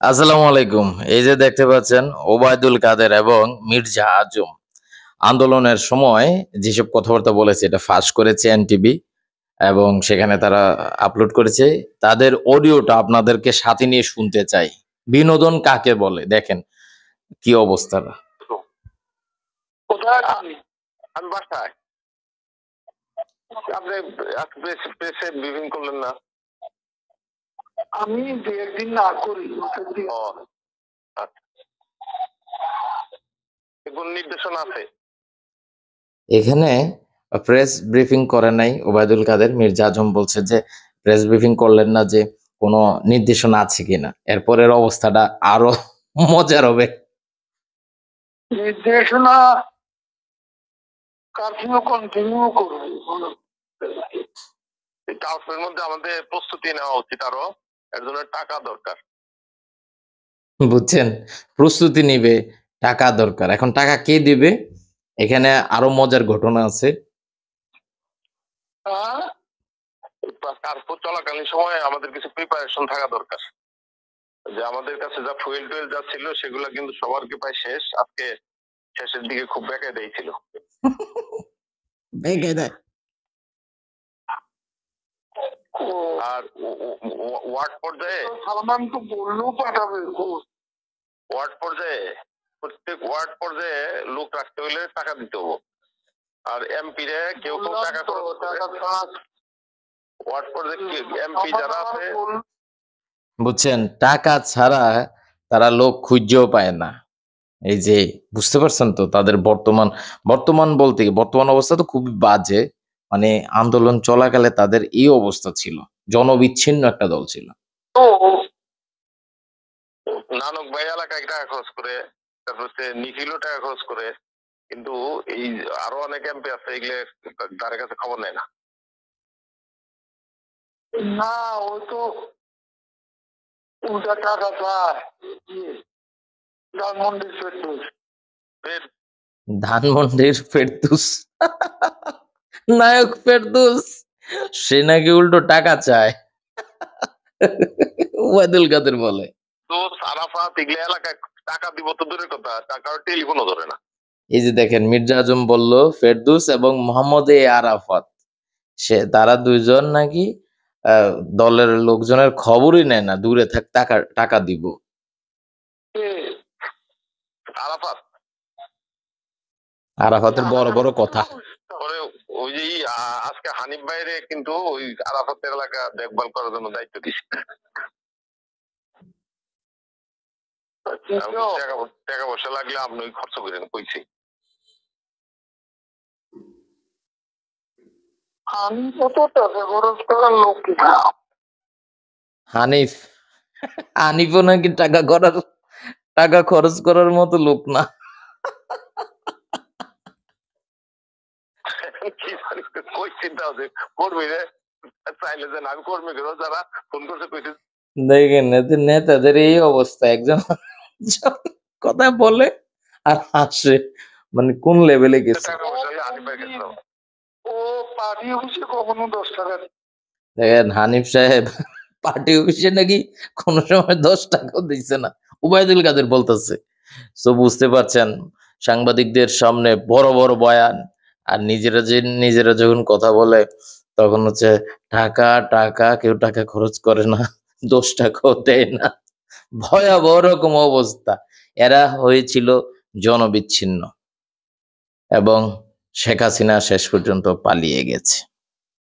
আসসালামু আলাইকুম। এই যে দেখতে পাচ্ছেন ওবায়দুল কাদের এবং মির্জা আজম আন্দোলনের সময় যেসব কথাবার্তা বলেছে এটা ফাঁস করেছে এনটিভি এবং সেখানে তারা আপলোড করেছে। তাদের অডিওটা আপনাদেরকে সাথে নিয়ে শুনতে চাই। বিনোদন কাকে বলে দেখেন কি অবস্থাটা। কোথায় আছেন? আমি বাসায়। আপনি প্রেসে ব্রিফিং করলেন না? আমি দু একদিন না করি। কোন নির্দেশনা আছে? এখানে প্রেস ব্রিফিং করে নাই ওবায়দুল কাদের। মির্জা আজম বলছে যে প্রেস ব্রিফিং করলেন না, যে কোনো নির্দেশনা আছে কিনা। এরপরের অবস্থাটা আরো মজার হবে। নির্দেশনা কারফিউ কন্টিনিউ করবে। কারফিউর মধ্যে আমাদের প্রস্তুতি নেওয়া উচিত, আরো এর জন্য টাকা দরকার। বুঝছেন, প্রস্তুতি নিবে, টাকা দরকার। এখন টাকা কে দিবে? এখানে আরো মজার ঘটনা আছে। কারফিউ চলাকালীন সময় আমাদের কিছু প্রিপারেশন থাকা দরকার, যে আমাদের কাছে যা ফুয়েল টুয়েল যা ছিল সেগুলো কিন্তু সবার কি প্রায় শেষ। আজকে শেষের দিকে খুব বেঁকে দিয়েছিল। বেঁকে দেয়। আর ওয়ার্ড পর্যায়ে সালমান তো বললেও পাঠাবে। ওয়ার্ড পর্যায়ে প্রত্যেক ওয়ার্ড পর্যায়ে লোক রাখতে হলে টাকা দিতে হবে। আর এমপি রে কেউ কেউ টাকা ওয়ার্ড পর্যায়ে এমপি যারা আছে, বুঝছেন, টাকা ছাড়া তারা লোক খুঁজেও পায় না। এই যে বুঝতে পারছেন তো, তাদের বর্তমান বলতে কি, বর্তমান অবস্থা তো খুবই বাজে। মানে আন্দোলন চলাকালে তাদের এই অবস্থা ছিল, জনবিচ্ছিন্ন একটা দল ছিল। নানক ভাই এলাকায় টাকা খরচ করে, তারপর নিখিলও টাকা খরচ করে, কিন্তু এই আরো অনেক এমপি আছে এগুলো তার কাছে খবর নেয় না। না, ওই তো উল্টা টাকা চায়। ধানমন্ডির ফেরদৌস, নায়ক ফেরদৌস, সে নাকি উল্টো টাকা চায়। ওয়াদুল কাদের বলে তো আরাফাত এগুলো এলাকায় টাকা দিব তো দূরের কথা, টাকার টেলিফোনও ধরে না। এই যে দেখেন, মির্জা আজম বলল ফেরদৌস এবং মোহাম্মদ আরাফাত, তারা দুইজন নাকি দলের লোকজনের খবরই নেয় না, দূরে থাক, টাকা দিব। আরাফাত, আরাফাতের বড় বড় কথা। ওই যে আজকে হানিফ ভাইরে কিন্তু ওই আরাফাতের এলাকা দেখভাল করার জন্য দায়িত্ব দিচ্ছে। টাকা পয়সা লাগলে আপনি খরচ করেন কইছি। আমি কত টাকা খরচ করার লোক না। হানিফও নাকি টাকা খরচ করার মতো লোক না। দেখেন নেতাদের এই অবস্থা, একজন কথা বলে আর হাসে, মানে কোন লেভেলে গেছে। দেখেন হানিফ সাহেব পার্টি অফিসে নাকি কোন সময় 10 টাকাও দিচ্ছে না, ওবায়দুল কাদের বলতেছে। তো বুঝতে পারছেন, সাংবাদিকদের সামনে বড় বড় বয়ান, আর নিজেরা যখন কথা বলে তখন হচ্ছে টাকা টাকা, কেউ টাকা খরচ করে না, 10 টাকাও দেয় না। ভয়াবহ রকম অবস্থা। এরা হয়েছিল জনবিচ্ছিন্ন এবং শেখ হাসিনা শেষ পর্যন্ত পালিয়ে গেছে।